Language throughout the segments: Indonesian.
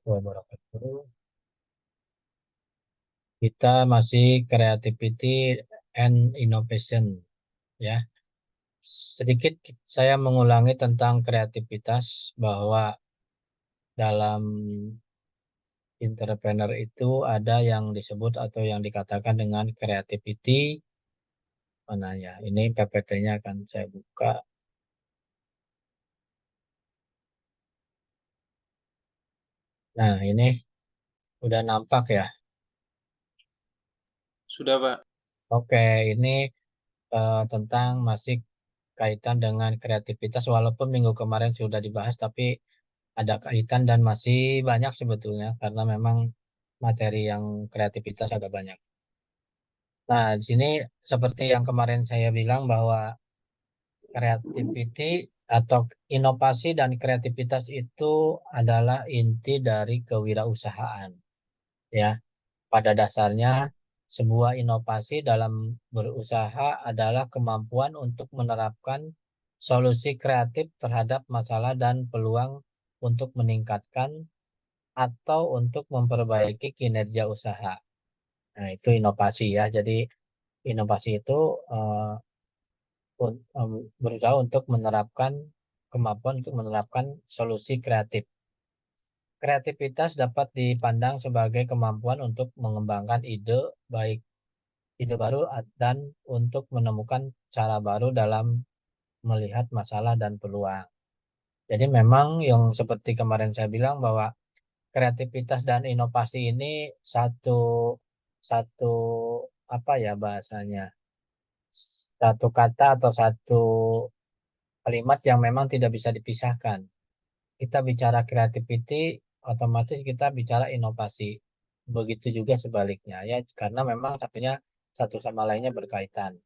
Wabarakatuh. Kita masih creativity and innovation ya. Sedikit saya mengulangi tentang kreativitas bahwa dalam entrepreneur itu ada yang disebut atau yang dikatakan dengan creativity. Mana ya? Ini PPT-nya akan saya buka. Nah, ini udah nampak ya. Sudah, Pak. Oke, ini tentang masih kaitan dengan kreativitas walaupun minggu kemarin sudah dibahas tapi ada kaitan dan masih banyak sebetulnya karena memang materi yang kreativitas agak banyak. Nah, di sini seperti yang kemarin saya bilang bahwa creativity atau inovasi dan kreativitas itu adalah inti dari kewirausahaan. Ya, pada dasarnya sebuah inovasi dalam berusaha adalah kemampuan untuk menerapkan solusi kreatif terhadap masalah dan peluang untuk meningkatkan atau untuk memperbaiki kinerja usaha. Nah, itu inovasi ya. Jadi inovasi itu eh, berusaha untuk menerapkan kemampuan untuk menerapkan solusi kreatif. Kreativitas dapat dipandang sebagai kemampuan untuk mengembangkan ide, baik ide baru dan untuk menemukan cara baru dalam melihat masalah dan peluang. Jadi memang yang seperti kemarin saya bilang bahwa kreativitas dan inovasi ini satu satu apa ya bahasanya? Satu kata atau satu kalimat yang memang tidak bisa dipisahkan. Kita bicara creativity, otomatis kita bicara inovasi. Begitu juga sebaliknya ya, karena memang satunya satu sama lainnya berkaitan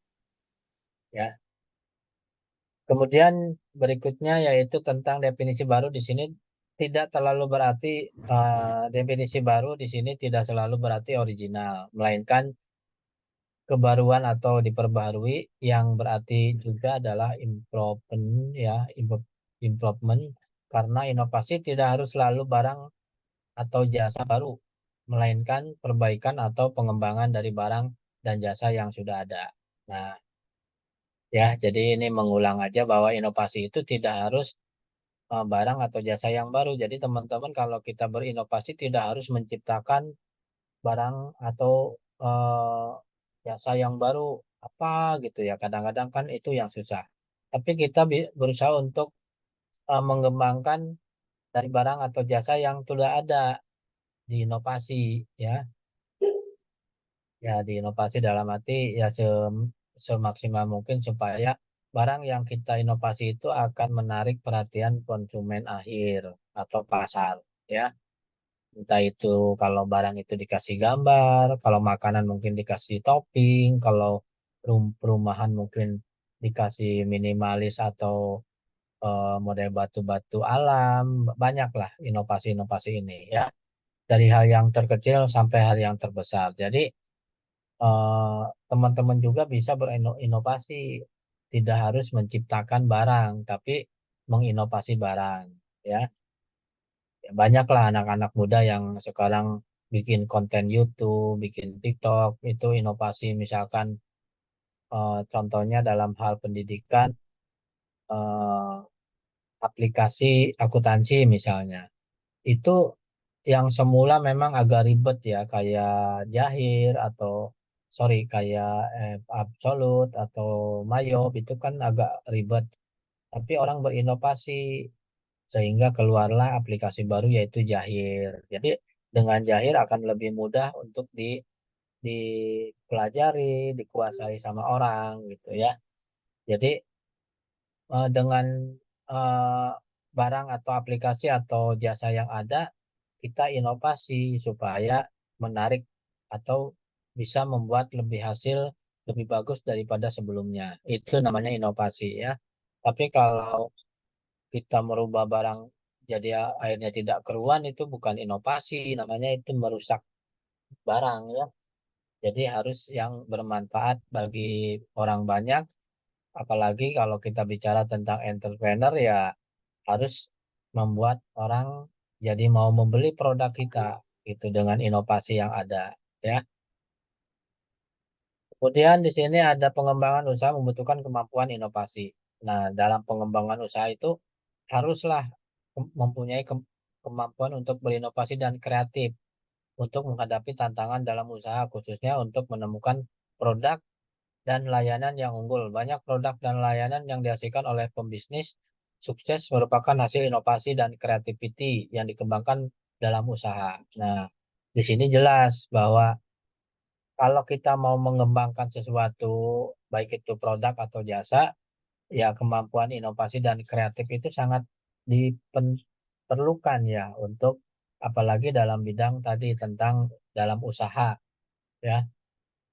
ya. Kemudian berikutnya yaitu tentang definisi baru di sini tidak terlalu berarti definisi baru di sini tidak selalu berarti original, melainkan kebaruan atau diperbaharui yang berarti juga adalah improvement ya, improvement karena inovasi tidak harus selalu barang atau jasa baru, melainkan perbaikan atau pengembangan dari barang dan jasa yang sudah ada. Nah, ya, jadi ini mengulang aja bahwa inovasi itu tidak harus barang atau jasa yang baru. Jadi teman-teman kalau kita berinovasi tidak harus menciptakan barang atau eh, jasa yang baru apa gitu ya. Kadang-kadang kan itu yang susah. Tapi kita berusaha untuk mengembangkan dari barang atau jasa yang sudah ada di inovasi ya. Ya di inovasi dalam arti ya semaksimal mungkin supaya barang yang kita inovasi itu akan menarik perhatian konsumen akhir atau pasar ya. Entah itu kalau barang itu dikasih gambar, kalau makanan mungkin dikasih topping, kalau perumahan mungkin dikasih minimalis atau model batu-batu alam, banyaklah inovasi-inovasi ini ya. Dari hal yang terkecil sampai hal yang terbesar. Jadi eh, teman-teman juga bisa berinovasi, tidak harus menciptakan barang, tapi menginovasi barang ya. Ya, banyaklah anak-anak muda yang sekarang bikin konten YouTube, bikin TikTok, itu inovasi misalkan contohnya dalam hal pendidikan, eh, aplikasi akuntansi misalnya. Itu yang semula memang agak ribet ya, kayak Jahir atau sorry kayak Absolute atau Mayob itu kan agak ribet. Tapi orang berinovasi sehingga keluarlah aplikasi baru yaitu Jahir. Jadi dengan Jahir akan lebih mudah untuk dipelajari, dikuasai sama orang gitu ya. Jadi dengan eh, barang atau aplikasi atau jasa yang ada, kita inovasi supaya menarik atau bisa membuat lebih hasil lebih bagus daripada sebelumnya. Itu namanya inovasi ya. Tapi kalau kita merubah barang jadi akhirnya tidak keruan itu bukan inovasi, namanya itu merusak barang ya. Jadi harus yang bermanfaat bagi orang banyak, apalagi kalau kita bicara tentang entrepreneur ya harus membuat orang jadi mau membeli produk kita gitu dengan inovasi yang ada, ya. Kemudian di sini ada pengembangan usaha membutuhkan kemampuan inovasi. Nah, dalam pengembangan usaha itu haruslah mempunyai kemampuan untuk berinovasi dan kreatif untuk menghadapi tantangan dalam usaha, khususnya untuk menemukan produk dan layanan yang unggul. Banyak produk dan layanan yang dihasilkan oleh pembisnis sukses merupakan hasil inovasi dan kreativiti yang dikembangkan dalam usaha. Nah, di sini jelas bahwa kalau kita mau mengembangkan sesuatu, baik itu produk atau jasa, ya kemampuan inovasi dan kreatif itu sangat diperlukan ya untuk apalagi dalam bidang tadi tentang dalam usaha, ya.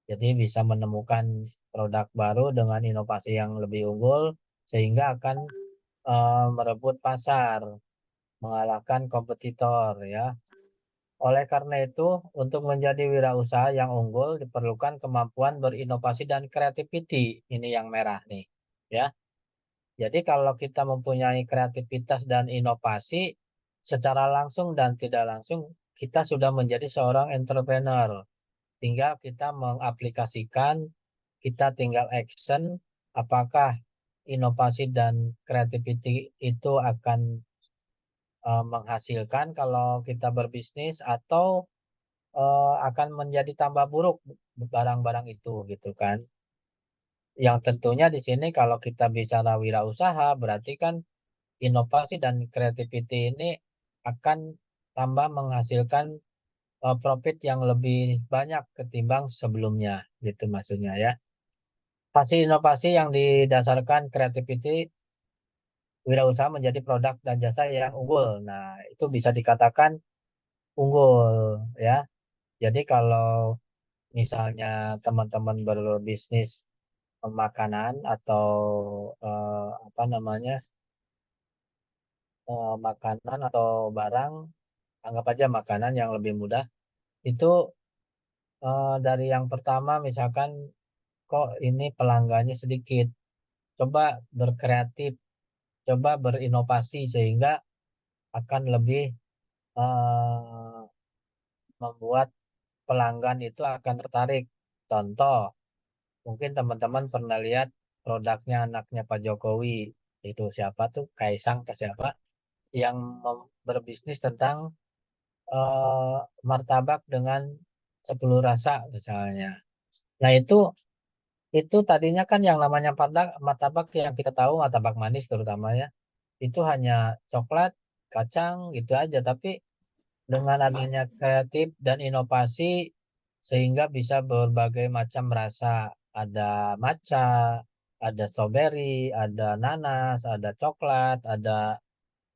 Jadi bisa menemukan produk baru dengan inovasi yang lebih unggul sehingga akan merebut pasar, mengalahkan kompetitor, ya. Oleh karena itu, untuk menjadi wirausaha yang unggul diperlukan kemampuan berinovasi dan creativity. Ini yang merah nih, ya. Jadi kalau kita mempunyai kreativitas dan inovasi, secara langsung dan tidak langsung kita sudah menjadi seorang entrepreneur. Tinggal kita mengaplikasikan, kita tinggal action, apakah inovasi dan creativity itu akan menghasilkan kalau kita berbisnis atau akan menjadi tambah buruk barang-barang itu gitu kan. Yang tentunya di sini kalau kita bicara wirausaha berarti kan inovasi dan creativity ini akan tambah menghasilkan profit yang lebih banyak ketimbang sebelumnya gitu maksudnya ya. Hasil inovasi yang didasarkan creativity wirausaha menjadi produk dan jasa yang unggul. Nah, itu bisa dikatakan unggul ya. Jadi kalau misalnya teman-teman berbisnis makanan atau apa namanya makanan atau barang, anggap aja makanan yang lebih mudah itu dari yang pertama misalkan kok ini pelanggannya sedikit, coba berkreatif, coba berinovasi sehingga akan lebih eh, membuat pelanggan itu akan tertarik. Contoh, mungkin teman-teman pernah lihat produknya anaknya Pak Jokowi, itu siapa tuh, Kaisang ke siapa, yang berbisnis tentang eh, martabak dengan 10 rasa misalnya. Nah itu tadinya kan yang namanya martabak yang kita tahu martabak manis terutama ya, itu hanya coklat, kacang gitu aja. Tapi dengan adanya kreatif dan inovasi sehingga bisa berbagai macam rasa. Ada matcha, ada strawberry, ada nanas, ada coklat, ada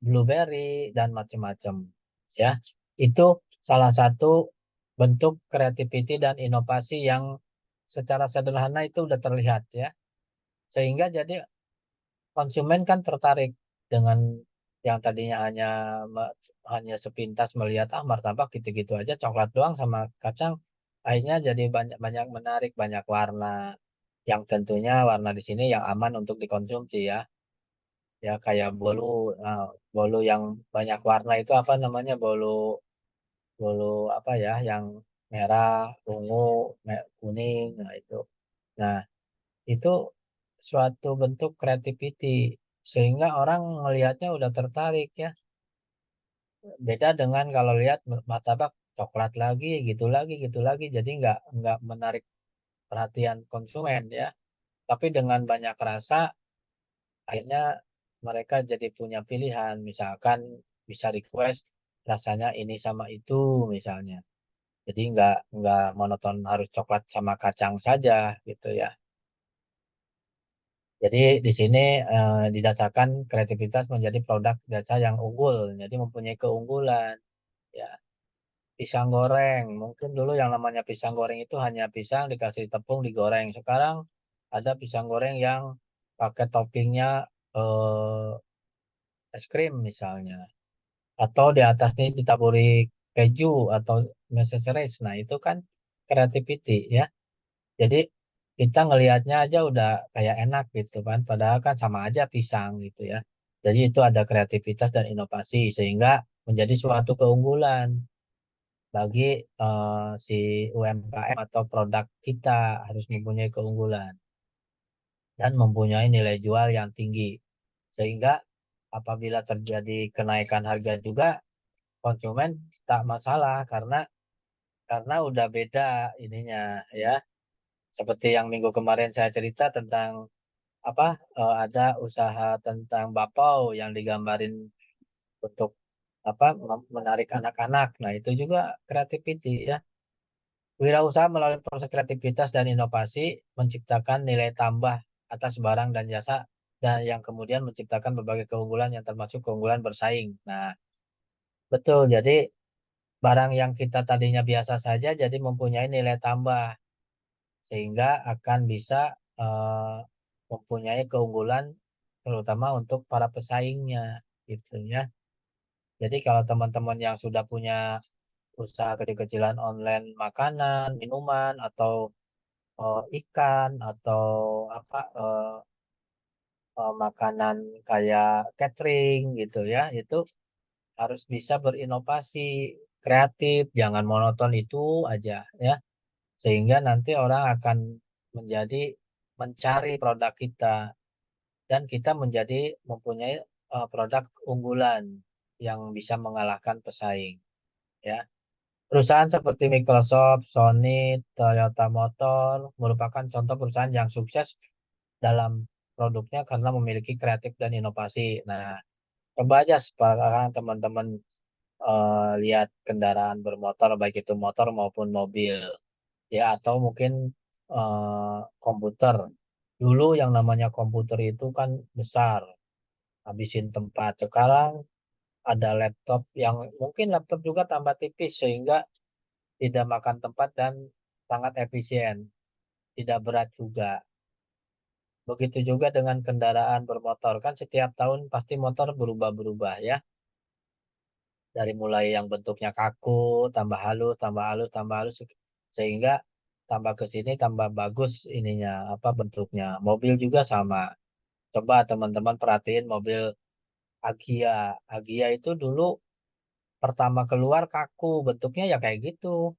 blueberry dan macam-macam. Ya, itu salah satu bentuk creativity dan inovasi yang secara sederhana itu udah terlihat ya. Sehingga jadi konsumen kan tertarik dengan yang tadinya hanya sepintas melihat martabak gitu-gitu aja coklat doang sama kacang, akhirnya jadi banyak menarik, banyak warna yang tentunya warna di sini yang aman untuk dikonsumsi ya. Ya kayak bolu, bolu yang banyak warna itu apa namanya, bolu bolu apa ya, yang merah, ungu, kuning, nah itu. Nah, itu suatu bentuk creativity sehingga orang melihatnya udah tertarik ya. Beda dengan kalau lihat martabak coklat lagi, gitu lagi, jadi nggak menarik perhatian konsumen ya. Tapi dengan banyak rasa, akhirnya mereka jadi punya pilihan. Misalkan bisa request rasanya ini sama itu misalnya. Jadi nggak monoton harus coklat sama kacang saja gitu ya. Jadi di sini didasarkan kreativitas menjadi produk jasa yang unggul. Jadi mempunyai keunggulan. Ya, pisang goreng. Mungkin dulu yang namanya pisang goreng itu hanya pisang dikasih tepung digoreng. Sekarang ada pisang goreng yang pakai toppingnya es krim misalnya. Atau di atasnya ditaburi keju atau meses. Nah, itu kan creativity ya. Jadi kita ngelihatnya aja udah kayak enak gitu kan. Padahal kan sama aja pisang gitu ya. Jadi itu ada kreativitas dan inovasi sehingga menjadi suatu keunggulan bagi si UMKM atau produk kita harus mempunyai keunggulan dan mempunyai nilai jual yang tinggi. Sehingga apabila terjadi kenaikan harga juga konsumen tak masalah karena udah beda ininya ya. Seperti yang minggu kemarin saya cerita tentang apa ada usaha tentang bakpao yang digambarin untuk apa menarik anak-anak. Nah, itu juga creativity ya. Wirausaha melalui proses kreativitas dan inovasi menciptakan nilai tambah atas barang dan jasa dan yang kemudian menciptakan berbagai keunggulan yang termasuk keunggulan bersaing. Nah, betul. Jadi barang yang kita tadinya biasa saja jadi mempunyai nilai tambah sehingga akan bisa eh, mempunyai keunggulan terutama untuk para pesaingnya gitu ya. Jadi kalau teman-teman yang sudah punya usaha kecil-kecilan online makanan, minuman atau ikan atau apa makanan kayak catering gitu ya, itu harus bisa berinovasi, kreatif, jangan monoton itu aja ya. Sehingga nanti orang akan menjadi mencari produk kita dan kita menjadi mempunyai produk unggulan yang bisa mengalahkan pesaing ya. Perusahaan seperti Microsoft, Sony, Toyota Motor merupakan contoh perusahaan yang sukses dalam produknya karena memiliki kreatif dan inovasi. Nah, coba aja sekarang teman-teman lihat kendaraan bermotor, baik itu motor maupun mobil, ya atau mungkin komputer. Dulu yang namanya komputer itu kan besar, habisin tempat. Sekarang ada laptop yang mungkin laptop juga tambah tipis sehingga tidak makan tempat dan sangat efisien, tidak berat juga. Begitu juga dengan kendaraan bermotor, kan setiap tahun pasti motor berubah-berubah ya. Dari mulai yang bentuknya kaku, tambah halus, tambah halus, tambah halus, sehingga tambah ke sini tambah bagus ininya, apa bentuknya. Mobil juga sama. Coba teman-teman perhatiin mobil Agya. Agya itu dulu pertama keluar kaku, bentuknya ya kayak gitu.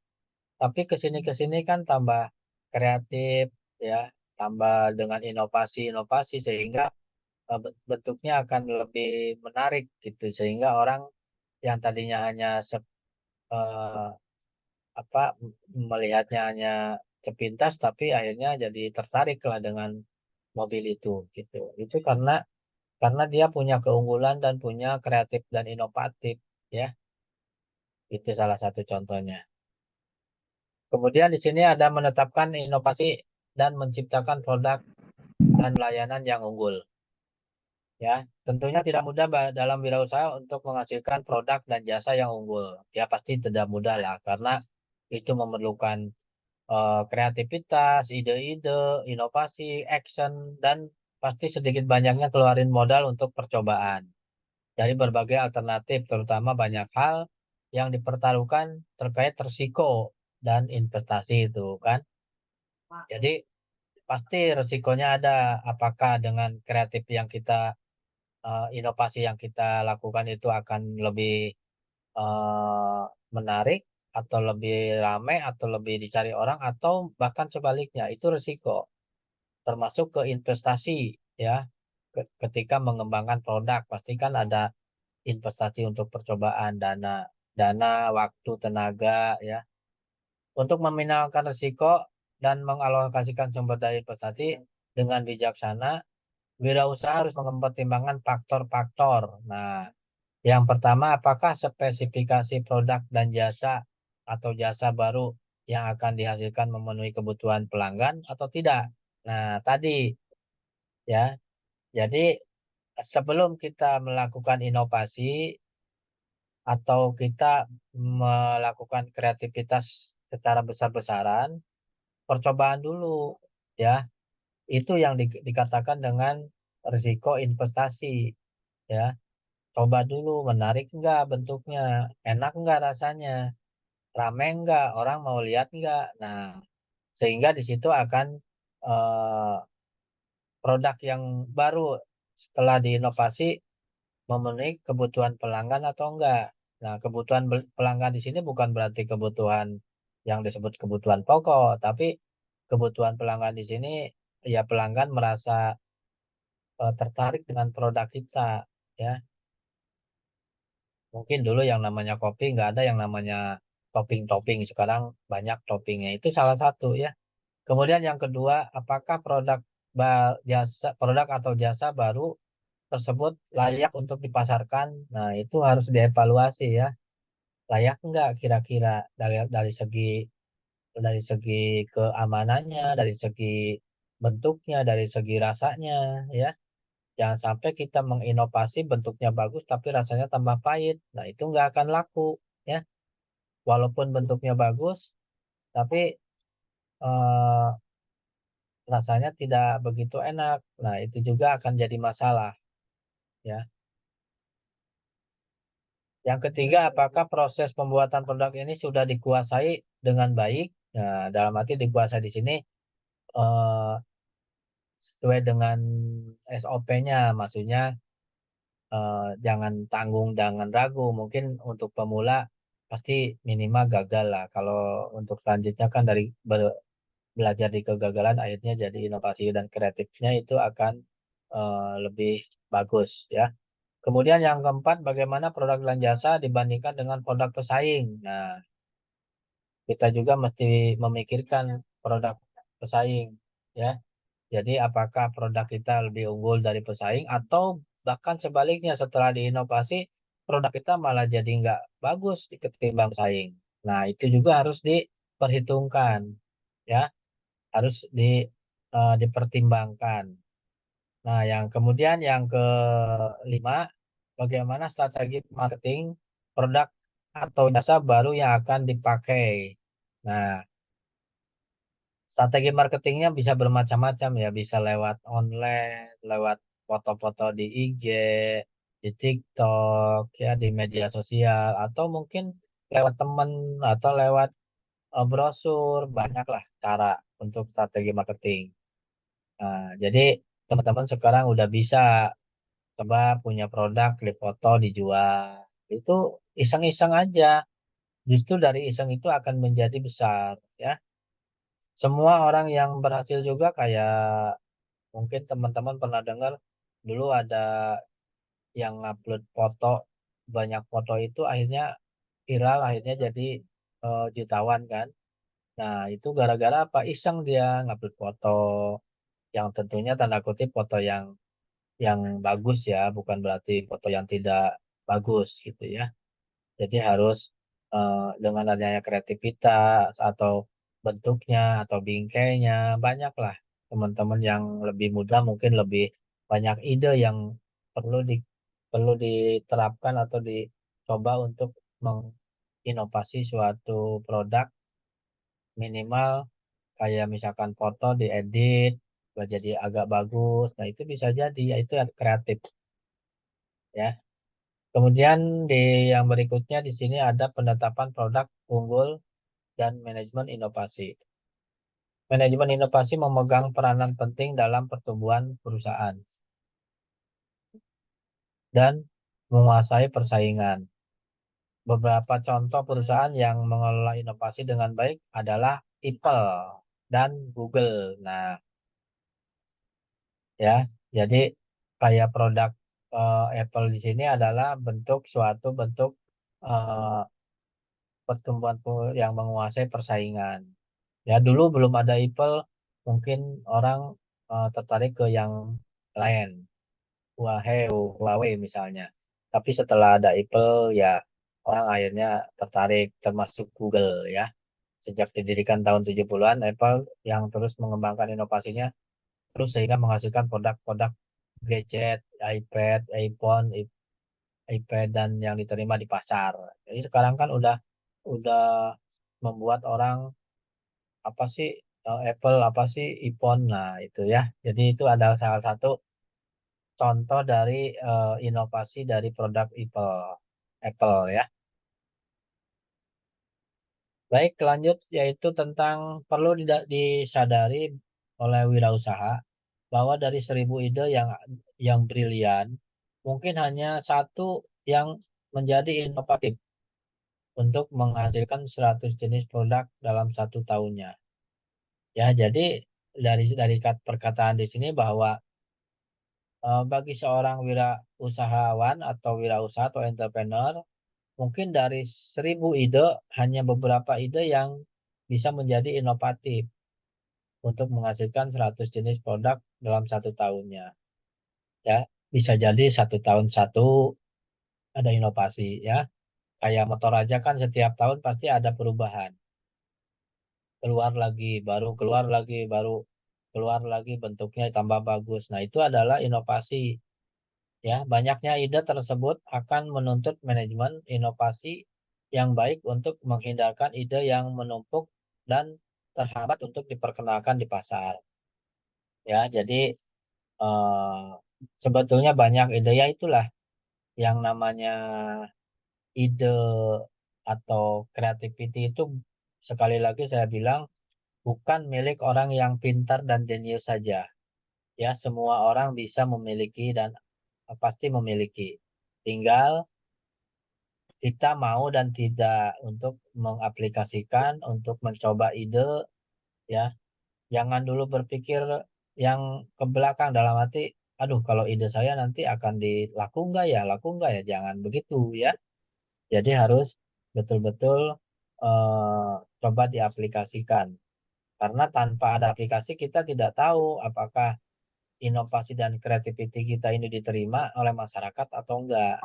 Tapi ke sini kan tambah kreatif ya, tambah dengan inovasi-inovasi sehingga bentuknya akan lebih menarik gitu sehingga orang yang tadinya hanya eh, apa melihatnya hanya sepintas tapi akhirnya jadi tertarik lah dengan mobil itu gitu. Itu karena dia punya keunggulan dan punya kreatif dan inovatif ya. Itu salah satu contohnya. Kemudian di sini ada menetapkan inovasi dan menciptakan produk dan layanan yang unggul. Ya, tentunya tidak mudah dalam wirausaha untuk menghasilkan produk dan jasa yang unggul. Ya, pasti tidak mudah lah, karena itu memerlukan kreativitas, ide-ide, inovasi, action, dan pasti sedikit banyaknya keluarin modal untuk percobaan. Dari berbagai alternatif, terutama banyak hal yang dipertaruhkan terkait risiko dan investasi itu kan. Jadi pasti risikonya ada, apakah dengan kreatif yang kita inovasi yang kita lakukan itu akan lebih eh, menarik atau lebih ramai atau lebih dicari orang atau bahkan sebaliknya itu risiko termasuk ke investasi ya. Ketika mengembangkan produk pasti kan ada investasi untuk percobaan dana waktu tenaga ya untuk meminimalkan risiko dan mengalokasikan sumber daya investasi dengan bijaksana. Wirausaha harus mempertimbangkan faktor-faktor. Nah, yang pertama, apakah spesifikasi produk dan jasa atau jasa baru yang akan dihasilkan memenuhi kebutuhan pelanggan atau tidak? Nah, tadi ya. Jadi sebelum kita melakukan inovasi atau kita melakukan kreativitas secara besar-besaran, percobaan dulu ya. Itu yang dikatakan dengan risiko investasi ya. Coba dulu menarik enggak bentuknya, enak enggak rasanya, rame enggak, orang mau lihat enggak. Nah, sehingga di situ akan eh, produk yang baru setelah diinovasi memenuhi kebutuhan pelanggan atau enggak. Nah, kebutuhan pelanggan di sini bukan berarti kebutuhan yang disebut kebutuhan pokok, tapi kebutuhan pelanggan di sini ya pelanggan merasa tertarik dengan produk kita, ya. Mungkin dulu yang namanya kopi nggak ada yang namanya topping-topping, sekarang banyak toppingnya. Itu salah satu ya. Kemudian yang kedua, apakah produk atau jasa baru tersebut layak untuk dipasarkan? Nah, itu harus dievaluasi ya. Layak nggak kira-kira dari segi keamanannya, dari segi bentuknya, dari segi rasanya, ya. Jangan sampai kita menginovasi bentuknya bagus tapi rasanya tambah pahit. Nah, itu nggak akan laku, ya. Walaupun bentuknya bagus, tapi eh, rasanya tidak begitu enak. Nah, itu juga akan jadi masalah, ya. Yang ketiga, apakah proses pembuatan produk ini sudah dikuasai dengan baik? Nah, dalam arti dikuasai di sini eh, sesuai dengan SOP-nya, maksudnya jangan tanggung, jangan ragu. Mungkin untuk pemula pasti minimal gagal lah. Kalau untuk selanjutnya kan dari belajar di kegagalan akhirnya jadi inovasi dan kreatifnya itu akan lebih bagus ya. Kemudian yang keempat, bagaimana produk dan jasa dibandingkan dengan produk pesaing. Nah, kita juga mesti memikirkan produk pesaing ya. Jadi apakah produk kita lebih unggul dari pesaing atau bahkan sebaliknya setelah diinovasi produk kita malah jadi nggak bagus ketimbang pesaing. Nah, itu juga harus diperhitungkan ya, harus dipertimbangkan. Nah, yang kemudian yang kelima, bagaimana strategi marketing produk atau jasa baru yang akan dipakai. Nah, strategi marketingnya bisa bermacam-macam ya, bisa lewat online, lewat foto-foto di IG, di TikTok, ya di media sosial, atau mungkin lewat teman atau lewat brosur, banyaklah cara untuk strategi marketing. Nah, jadi teman-teman sekarang udah bisa coba punya produk, foto dijual. Itu iseng-iseng aja. Justru dari iseng itu akan menjadi besar, ya. Semua orang yang berhasil juga kayak mungkin teman-teman pernah dengar dulu ada yang upload foto, banyak foto itu akhirnya viral, akhirnya jadi jutawan kan. Nah, itu gara-gara apa? Iseng dia ngupload foto yang tentunya tanda kutip foto yang bagus ya, bukan berarti foto yang tidak bagus gitu ya. Jadi harus dengan adanya kreativitas atau bentuknya atau bingkainya banyaklah teman-teman yang lebih muda mungkin lebih banyak ide yang perlu di perlu diterapkan atau dicoba untuk menginovasi suatu produk minimal kayak misalkan foto diedit jadi agak bagus. Nah, itu bisa jadi ya itu yang kreatif ya. Kemudian di yang berikutnya di sini ada penetapan produk unggul dan manajemen inovasi. Manajemen inovasi memegang peranan penting dalam pertumbuhan perusahaan dan menguasai persaingan. Beberapa contoh perusahaan yang mengelola inovasi dengan baik adalah Apple dan Google. Nah, ya, jadi kayak produk Apple di sini adalah suatu bentuk eh, pertumbuhan yang menguasai persaingan. Ya, dulu belum ada Apple, mungkin orang tertarik ke yang lain, Huawei misalnya. Tapi setelah ada Apple, ya orang akhirnya tertarik, termasuk Google ya. Sejak didirikan tahun 70-an, Apple yang terus mengembangkan inovasinya, terus sehingga menghasilkan produk-produk gadget, iPad, iPhone, iPad dan yang diterima di pasar. Jadi sekarang kan udah membuat orang apa sih Apple apa sih iPhone, nah itu ya, jadi itu adalah salah satu contoh dari inovasi dari produk Apple Apple ya. Baik, lanjut yaitu tentang perlu disadari oleh wirausaha bahwa dari 1.000 ide yang brilian mungkin hanya satu yang menjadi inovatif. untuk menghasilkan 100 jenis produk dalam 1 tahunnya. Ya, jadi dari perkataan di sini bahwa bagi seorang wirausahawan atau wirausaha atau entrepreneur, mungkin dari 1.000 ide hanya beberapa ide yang bisa menjadi inovatif untuk menghasilkan 100 jenis produk dalam 1 tahunnya. Ya, bisa jadi 1 tahun ada inovasi ya. Kayak motor aja kan setiap tahun pasti ada perubahan. Keluar lagi, baru keluar lagi, baru keluar lagi bentuknya tambah bagus. Nah, itu adalah inovasi. Ya, banyaknya ide tersebut akan menuntut manajemen inovasi yang baik untuk menghindarkan ide yang menumpuk dan terhambat untuk diperkenalkan di pasar. Ya, jadi eh, sebetulnya banyak ide ya itulah yang namanya ide atau creativity itu sekali lagi saya bilang bukan milik orang yang pintar dan jenius saja. Ya, semua orang bisa memiliki dan pasti memiliki. Tinggal kita mau dan tidak untuk mengaplikasikan, untuk mencoba ide, ya. Jangan dulu berpikir yang ke belakang dalam arti, aduh kalau ide saya nanti akan dilaku nggak ya, laku nggak ya, jangan begitu ya. Jadi harus betul-betul coba diaplikasikan. Karena tanpa ada aplikasi kita tidak tahu apakah inovasi dan kreativiti kita ini diterima oleh masyarakat atau enggak.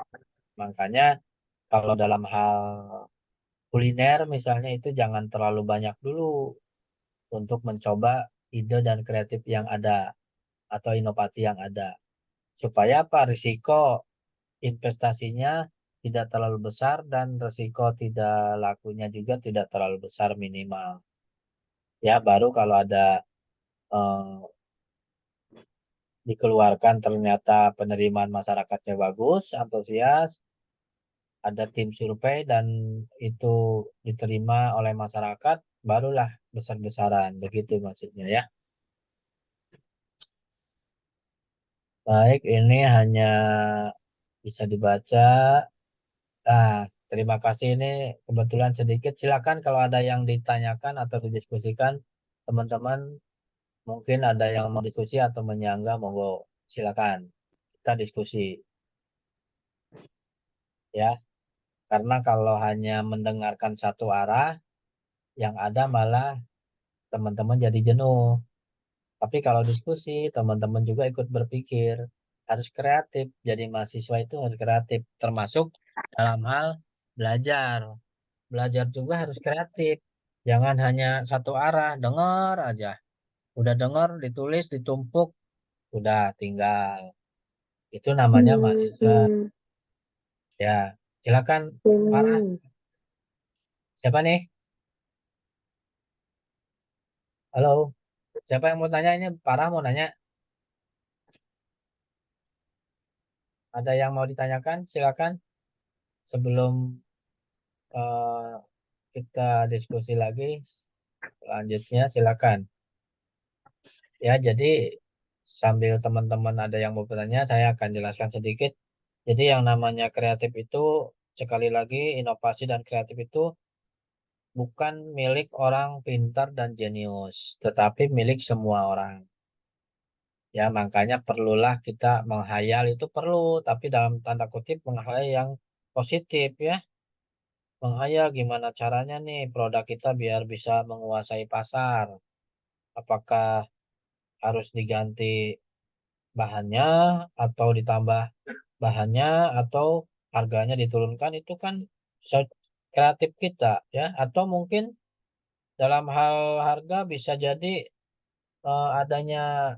Makanya kalau dalam hal kuliner misalnya itu jangan terlalu banyak dulu untuk mencoba ide dan kreatif yang ada atau inovasi yang ada. Supaya apa? Risiko investasinya tidak terlalu besar dan risiko tidak lakunya juga tidak terlalu besar minimal. Ya, baru kalau ada eh, dikeluarkan ternyata penerimaan masyarakatnya bagus, antusias, ada tim survei dan itu diterima oleh masyarakat, barulah besar-besaran. Begitu maksudnya ya. Baik, ini hanya bisa dibaca. Nah, terima kasih ini kebetulan sedikit. Silakan kalau ada yang ditanyakan atau didiskusikan, teman-teman mungkin ada yang mau diskusi atau menyanggah, monggo silakan kita diskusi ya. Karena kalau hanya mendengarkan satu arah, yang ada malah teman-teman jadi jenuh. Tapi kalau diskusi, teman-teman juga ikut berpikir, harus kreatif. Jadi mahasiswa itu harus kreatif, termasuk dalam hal belajar. Belajar juga harus kreatif. Jangan hanya satu arah, dengar aja. Udah dengar, ditulis, ditumpuk, udah tinggal. Itu namanya mahasiswa. Hmm, Ya, silakan Farah. hmm. Siapa nih? Halo, siapa yang mau tanya ini? Farah mau nanya. Ada yang mau ditanyakan? Silakan. Sebelum eh, kita diskusi lagi, selanjutnya silakan. Ya, jadi sambil teman-teman ada yang mau bertanya, saya akan jelaskan sedikit. Jadi yang namanya kreatif itu, sekali lagi, inovasi dan kreatif itu bukan milik orang pintar dan jenius, tetapi milik semua orang. Ya, makanya perlulah kita menghayal itu perlu, tapi dalam tanda kutip menghayal yang positif ya. Menghayal gimana caranya nih produk kita biar bisa menguasai pasar. Apakah harus diganti bahannya atau ditambah bahannya atau harganya diturunkan itu kan kreatif kita ya, atau mungkin dalam hal harga bisa jadi adanya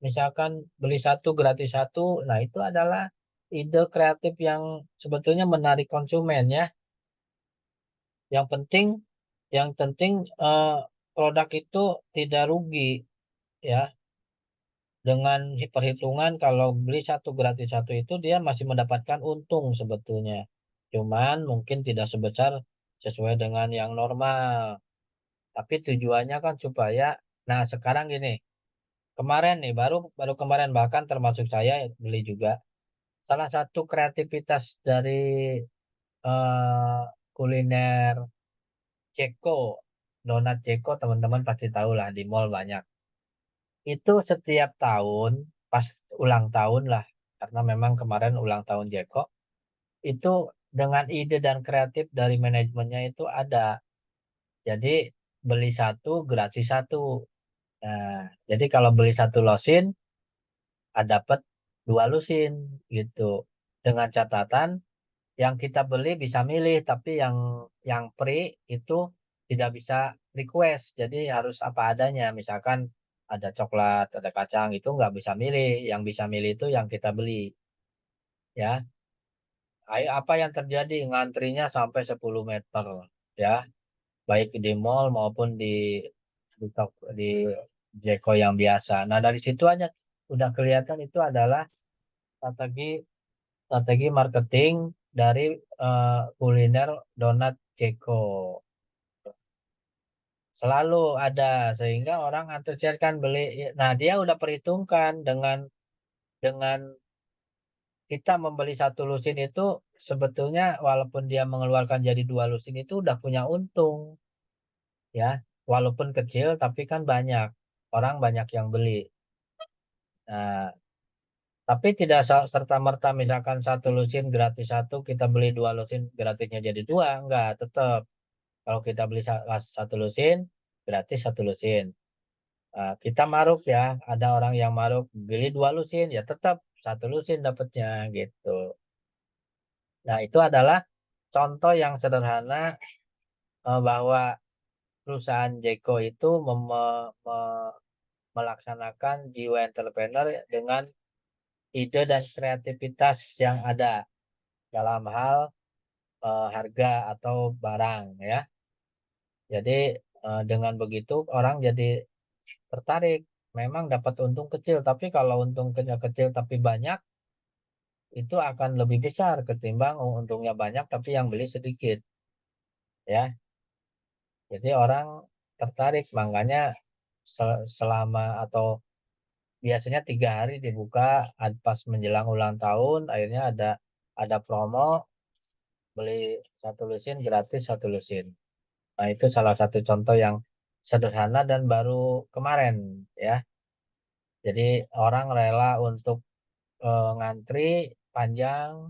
misalkan beli satu gratis satu. Nah, itu adalah ide kreatif yang sebetulnya menarik konsumen ya. Yang penting yang penting produk itu tidak rugi ya. Dengan perhitungan kalau beli satu gratis satu itu dia masih mendapatkan untung sebetulnya. Cuman mungkin tidak sebesar sesuai dengan yang normal. Tapi tujuannya kan supaya, nah sekarang gini, kemarin nih baru baru kemarin bahkan termasuk saya beli juga. Salah satu kreativitas dari eh, kuliner Ceko, donat Ceko teman-teman pasti tahu lah di mall banyak. Itu setiap tahun pas ulang tahun lah, karena memang kemarin ulang tahun Jeko, itu dengan ide dan kreatif dari manajemennya itu ada. Jadi beli satu gratis satu. Nah, jadi kalau beli satu losin, dapat dua lusin gitu. Dengan catatan yang kita beli bisa milih, tapi yang free itu tidak bisa request. Jadi harus apa adanya. Misalkan ada coklat, ada kacang, itu nggak bisa milih. Yang bisa milih itu yang kita beli. Ya, apa yang terjadi? Ngantrinya sampai 10 meter. Ya, baik di mall maupun di Jeko yang biasa. Nah, dari situ aja udah kelihatan itu adalah strategi strategi marketing dari kuliner donat Ceko. Selalu ada sehingga orang antusias kan beli. Nah, dia udah perhitungkan dengan kita membeli satu lusin itu sebetulnya walaupun dia mengeluarkan jadi dua lusin itu udah punya untung ya. Walaupun kecil tapi kan banyak. Orang banyak yang beli. Nah, tapi tidak serta-merta misalkan satu lusin gratis satu, kita beli dua lusin gratisnya jadi dua. Enggak, tetap. Kalau kita beli satu lusin, gratis satu lusin. Kita maruk ya, ada orang yang maruk beli dua lusin, ya tetap satu lusin dapatnya gitu. Nah, itu adalah contoh yang sederhana bahwa perusahaan Jeko itu melaksanakan jiwa entrepreneur dengan ide dan kreativitas yang ada dalam hal harga atau barang ya. Jadi dengan begitu orang jadi tertarik. Memang dapat untung kecil, tapi kalau untung kecil tapi banyak, itu akan lebih besar ketimbang untungnya banyak tapi yang beli sedikit. Ya, jadi orang tertarik, makanya selama atau biasanya 3 hari dibuka pas menjelang ulang tahun, akhirnya ada promo beli satu lusin gratis satu lusin. Nah, itu salah satu contoh yang sederhana dan baru kemarin ya. Jadi orang rela untuk ngantri panjang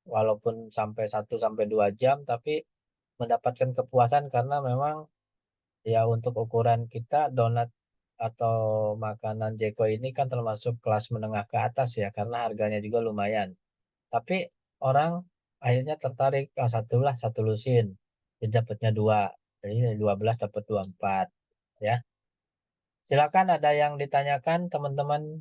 walaupun sampai 1 sampai 2 jam tapi mendapatkan kepuasan karena memang ya untuk ukuran kita donat atau makanan Jeko ini kan termasuk kelas menengah ke atas ya karena harganya juga lumayan. Tapi orang akhirnya tertarik, satu lah satu lusin, jadi dapatnya dua, jadi 12 dapat 24 ya. Silakan ada yang ditanyakan teman-teman,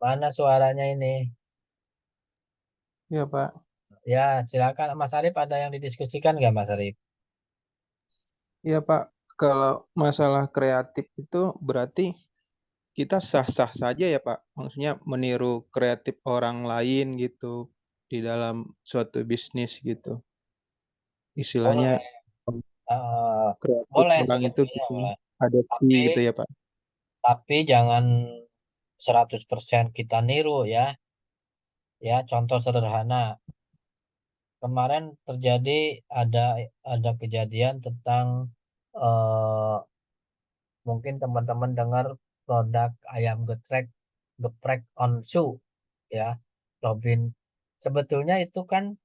mana suaranya ini? Iya, Pak. Ya, silakan Mas Arif, ada yang didiskusikan nggak Mas Arif? Iya, Pak. Kalau masalah kreatif itu berarti kita sah-sah saja ya, Pak. Maksudnya meniru kreatif orang lain gitu di dalam suatu bisnis gitu. Istilahnya Boleh. Eh, kreatif boleh orang itu sebetulnya kita boleh. adopsi Tapi gitu ya, Pak. tapi jangan 100% kita niru ya. Ya, contoh sederhana. Kemarin terjadi ada kejadian tentang eh, mungkin teman-teman dengar produk ayam geprek onsu ya. Robin. Sebetulnya itu kan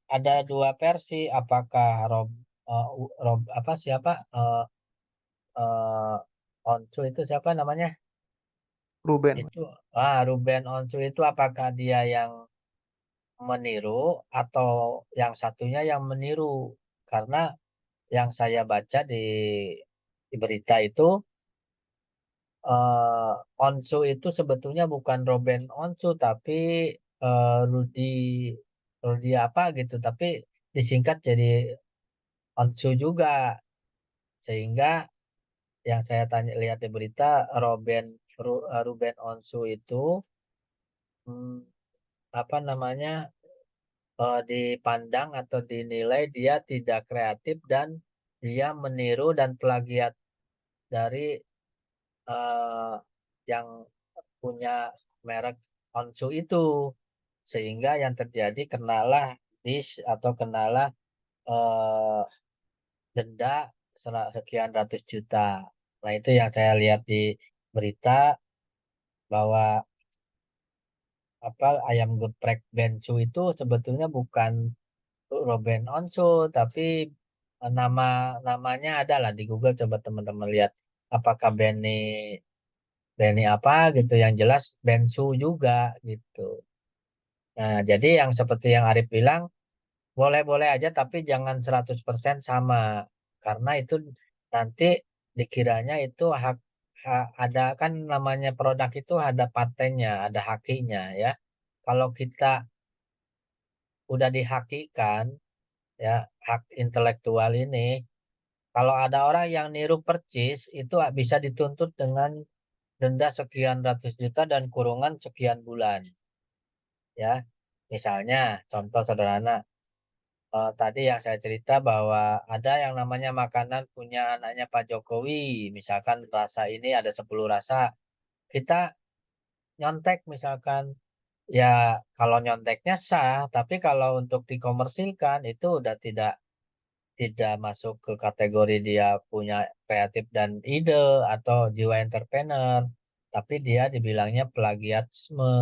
ada dua versi. Apakah apa siapa eh, onsu itu siapa namanya? Ruben. Itu Ruben Onsu itu apakah dia yang meniru atau yang satunya yang meniru? Karena yang saya baca di berita itu Onsu itu sebetulnya bukan Ruben Onsu tapi Rudi Rudi apa gitu, tapi disingkat jadi Onsu juga, sehingga yang saya tanya lihat di berita Ruben Onsu itu hmm, apa namanya dipandang atau dinilai dia tidak kreatif dan dia meniru dan plagiat dari yang punya merek Onsu itu, sehingga yang terjadi kenalah atau kenalah eh, denda sekian ratus juta. Nah, itu yang saya lihat di berita bahwa apa ayam geprek Bensu itu sebetulnya bukan Ruben Onsu, tapi namanya ada lah di Google, coba teman-teman lihat apakah Benny apa gitu, yang jelas Bensu juga gitu. Nah, jadi yang seperti yang Arif bilang, boleh-boleh aja tapi jangan 100% sama. Karena itu nanti dikiranya itu ada kan, namanya produk itu ada patennya, ada hakinya ya. Kalau kita udah dihakikan ya, hak intelektual ini, kalau ada orang yang niru percis itu bisa dituntut dengan denda sekian ratus juta dan kurungan sekian bulan ya. Misalnya contoh sederhana, tadi yang saya cerita bahwa ada yang namanya makanan punya anaknya Pak Jokowi, misalkan rasa ini ada 10 rasa, kita nyontek misalkan, ya kalau nyonteknya sah, tapi kalau untuk dikomersilkan itu udah tidak masuk ke kategori dia punya kreatif dan ide atau jiwa entrepreneur, tapi dia dibilangnya plagiatisme,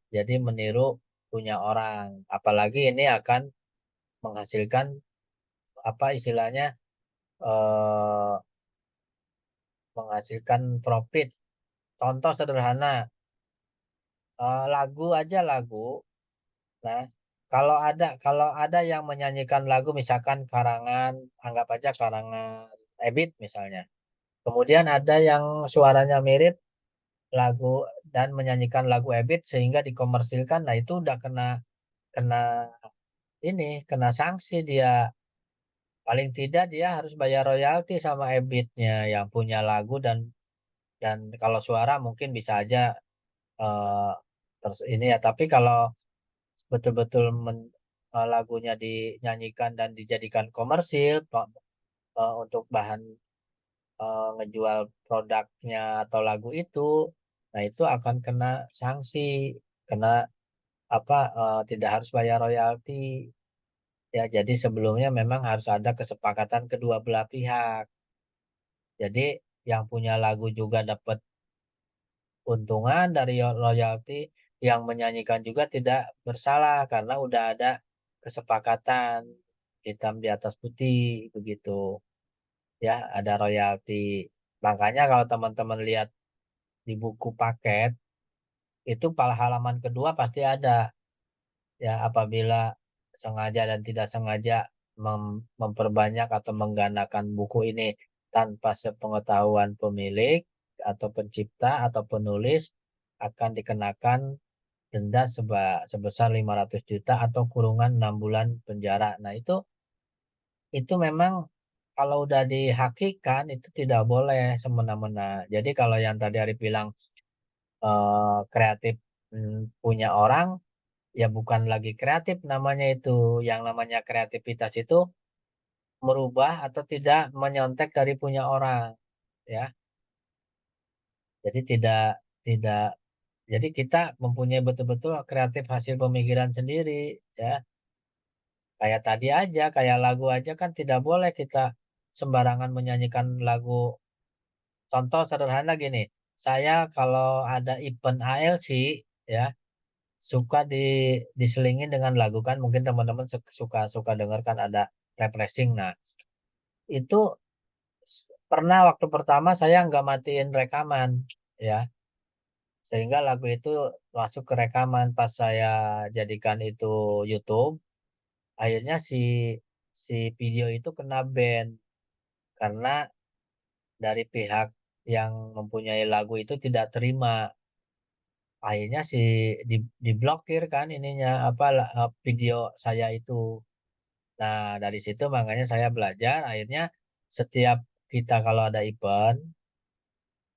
jadi meniru punya orang. Apalagi ini akan menghasilkan apa istilahnya, eh, menghasilkan profit. Contoh sederhana, lagu aja lagu. Nah, kalau ada yang menyanyikan lagu misalkan karangan, anggap aja karangan Ebit misalnya. Kemudian ada yang suaranya mirip lagu dan menyanyikan lagu Ebit sehingga dikomersilkan. Nah, itu udah kena kena kena sanksi dia. Paling tidak dia harus bayar royalti sama Ebitnya yang punya lagu, dan kalau suara mungkin bisa aja eh, terus ini ya. Tapi kalau betul-betul lagunya dinyanyikan dan dijadikan komersil untuk bahan ngejual produknya atau lagu itu, nah itu akan kena sanksi, kena apa, tidak harus bayar royalti ya. Jadi sebelumnya memang harus ada kesepakatan kedua belah pihak. Jadi yang punya lagu juga dapat untungan dari royalti, yang menyanyikan juga tidak bersalah karena udah ada kesepakatan hitam di atas putih begitu ya, ada royalti. Makanya kalau teman-teman lihat di buku paket itu pada halaman kedua pasti ada ya, apabila sengaja dan tidak sengaja memperbanyak atau menggandakan buku ini tanpa sepengetahuan pemilik atau pencipta atau penulis, akan dikenakan denda sebesar 500 juta atau kurungan 6 bulan penjara. Nah, itu memang kalau udah dihakikan itu tidak boleh semena-mena. Jadi kalau yang tadi Ari bilang kreatif punya orang, ya bukan lagi kreatif namanya itu. Yang namanya kreativitas itu merubah atau tidak menyontek dari punya orang, ya. Jadi tidak jadi kita mempunyai betul-betul kreatif hasil pemikiran sendiri, ya. Kayak tadi aja, kayak lagu aja kan tidak boleh kita sembarangan menyanyikan lagu. Contoh sederhana gini, saya kalau ada event ALC ya, suka diselingin dengan lagu kan, mungkin teman-teman suka suka dengarkan ada refreshing. Nah, itu pernah waktu pertama saya nggak matiin rekaman ya, sehingga lagu itu masuk ke rekaman. Pas saya jadikan itu YouTube, akhirnya si si video itu kena ban karena dari pihak yang mempunyai lagu itu tidak terima. Akhirnya diblokir kan ininya apa video saya itu. Nah, dari situ makanya saya belajar akhirnya setiap kita kalau ada event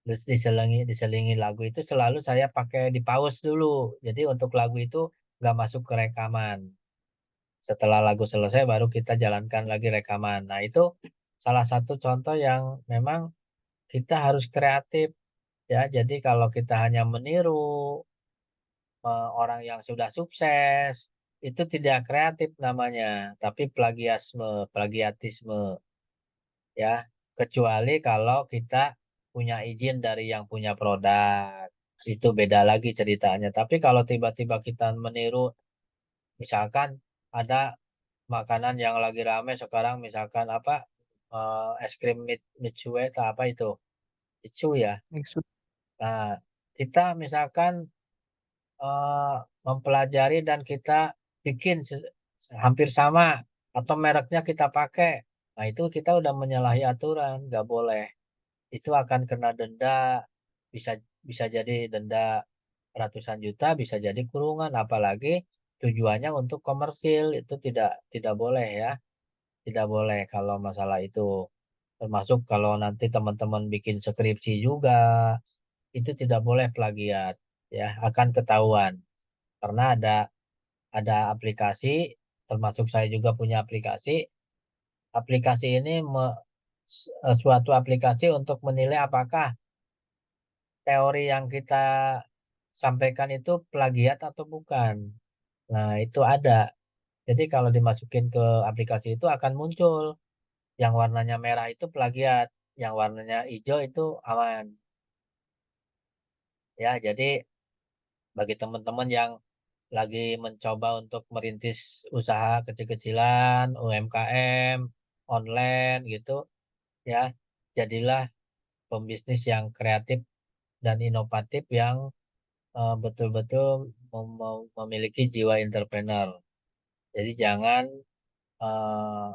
terus diselingi lagu itu, selalu saya pakai di pause dulu. Jadi untuk lagu itu nggak masuk ke rekaman. Setelah lagu selesai baru kita jalankan lagi rekaman. Nah, itu salah satu contoh yang memang kita harus kreatif ya. Jadi kalau kita hanya meniru orang yang sudah sukses, itu tidak kreatif namanya, tapi plagiatisme ya. Kecuali kalau kita punya izin dari yang punya produk, itu beda lagi ceritanya. Tapi kalau tiba-tiba kita meniru, misalkan ada makanan yang lagi rame sekarang, misalkan apa, es krim Mitsue atau apa itu, Michu ya. Maksud- Nah, kita misalkan mempelajari dan kita bikin hampir sama atau mereknya kita pakai. Nah, itu kita udah menyalahi aturan, nggak boleh. Itu akan kena denda, bisa bisa jadi denda ratusan juta, bisa jadi kurungan. Apalagi tujuannya untuk komersil, itu tidak tidak boleh ya, tidak boleh kalau masalah itu. Termasuk kalau nanti teman-teman bikin skripsi juga, itu tidak boleh plagiat, ya akan ketahuan karena ada aplikasi, termasuk saya juga punya aplikasi. Aplikasi ini suatu aplikasi untuk menilai apakah teori yang kita sampaikan itu plagiat atau bukan. Nah, itu ada. Jadi kalau dimasukin ke aplikasi itu akan muncul yang warnanya merah itu plagiat, yang warnanya hijau itu aman. Ya, jadi bagi teman-teman yang lagi mencoba untuk merintis usaha kecil-kecilan, UMKM, online gitu, ya, jadilah pembisnis yang kreatif dan inovatif yang betul-betul memiliki jiwa entrepreneur. Jadi jangan eh,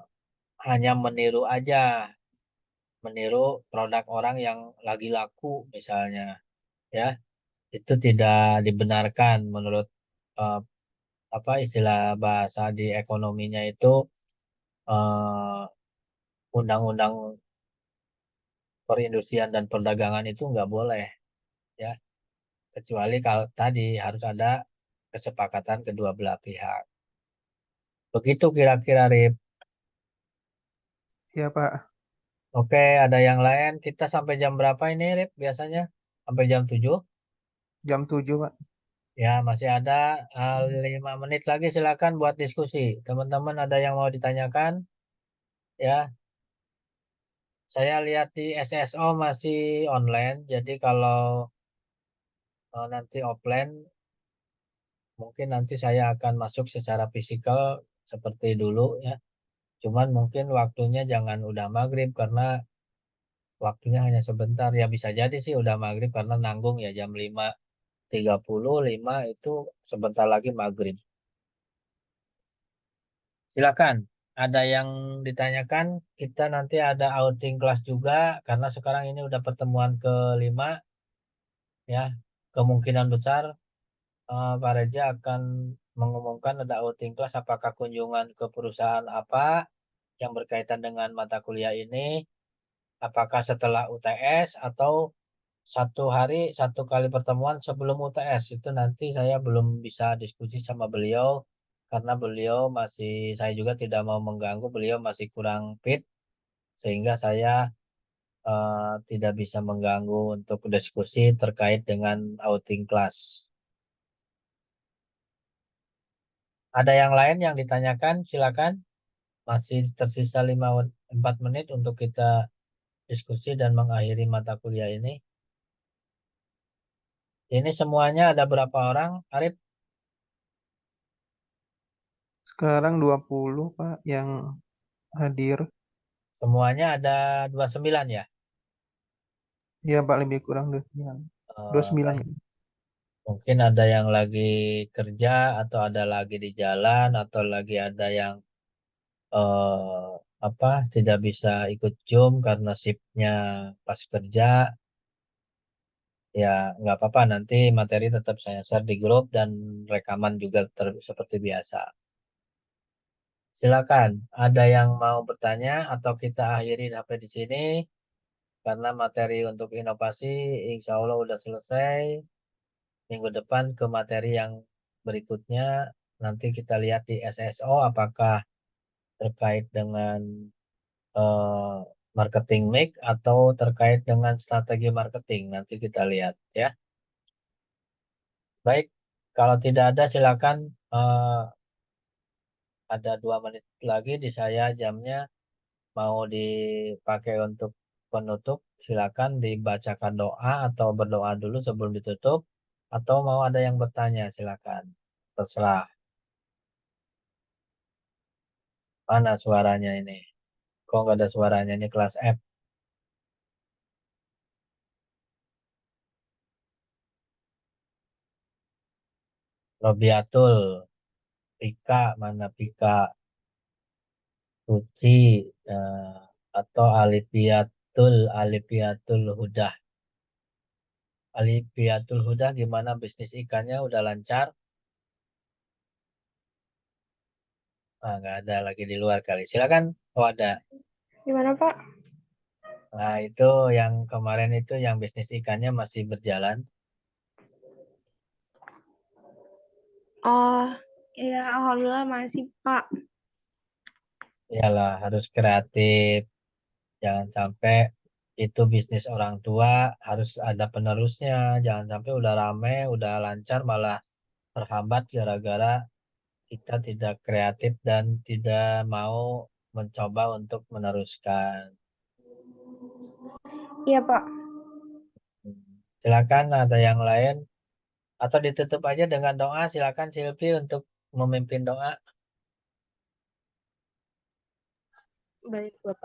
hanya meniru aja, meniru produk orang yang lagi laku misalnya, ya, itu tidak dibenarkan menurut eh, apa istilah bahasa di ekonominya itu, eh, undang-undang perindustrian dan perdagangan itu nggak boleh ya, kecuali kalau tadi harus ada kesepakatan kedua belah pihak. Begitu kira-kira Rip. Ya Pak, Oke, ada yang lain. Kita sampai jam berapa ini Rip biasanya? Sampai jam 7. jam 7 Pak. Ya, masih ada 5 menit lagi, silakan buat diskusi. Teman-teman ada yang mau ditanyakan? Ya, saya lihat di SSO masih online. Jadi kalau nanti offline, mungkin nanti saya akan masuk secara fisikal seperti dulu ya. Cuman mungkin waktunya jangan udah maghrib karena waktunya hanya sebentar. Ya bisa jadi sih udah maghrib karena nanggung ya jam 5:30, 5 itu sebentar lagi maghrib. Silakan. Ada yang ditanyakan, kita nanti ada outing kelas juga karena sekarang ini udah pertemuan kelima ya. Kemungkinan besar Pak Reja akan mengumumkan ada outing kelas apakah kunjungan ke perusahaan apa yang berkaitan dengan mata kuliah ini, apakah setelah UTS atau satu hari satu kali pertemuan sebelum UTS. Itu nanti saya belum bisa diskusi sama beliau karena beliau masih, saya juga tidak mau mengganggu, beliau masih kurang fit sehingga saya tidak bisa mengganggu untuk diskusi terkait dengan outing class. Ada yang lain yang ditanyakan, silakan. Masih tersisa 4 menit untuk kita diskusi dan mengakhiri mata kuliah ini. Ini semuanya ada berapa orang, Arif? Sekarang 20 Pak yang hadir. Semuanya ada 29 ya? Ya Pak, lebih kurang 29. 29 Baik. gitu. Mungkin ada yang lagi kerja atau ada lagi di jalan atau lagi ada yang eh, apa tidak bisa ikut Zoom karena shiftnya pas kerja. Ya nggak apa-apa, nanti materi tetap saya share di grup dan rekaman juga seperti biasa. Silakan, ada yang mau bertanya atau kita akhiri sampai di sini karena materi untuk inovasi insya Allah udah selesai. Minggu depan ke materi yang berikutnya. Nanti kita lihat di SSO apakah terkait dengan eh, marketing mix atau terkait dengan strategi marketing. Nanti kita lihat ya. Baik, Kalau tidak ada silakan, ada 2 menit lagi di saya jamnya, mau dipakai untuk penutup, silakan dibacakan doa atau berdoa dulu sebelum ditutup, atau mau ada yang bertanya silakan. Terserah. Mana suaranya ini? Kok nggak ada suaranya? Ini kelas F. Robiatul. Pika, mana Pika? Suci, eh, atau Alifiatul Hudah. Alifiatul Hudah gimana bisnis ikannya? Udah lancar? Ah, nggak ada lagi di luar kali. Silakan. Oh ada. Gimana, Pak? Nah itu yang kemarin itu yang bisnis ikannya masih berjalan. Oh, iya, alhamdulillah masih, Pak. Iyalah harus kreatif. Jangan sampai itu bisnis orang tua, harus ada penerusnya. Jangan sampai udah rame, udah lancar malah terhambat gara-gara kita tidak kreatif dan tidak mau mencoba untuk meneruskan. Iya, Pak. Silakan ada yang lain atau ditutup aja dengan doa. Silakan Silvi untuk memimpin doa. Baik, Bapak.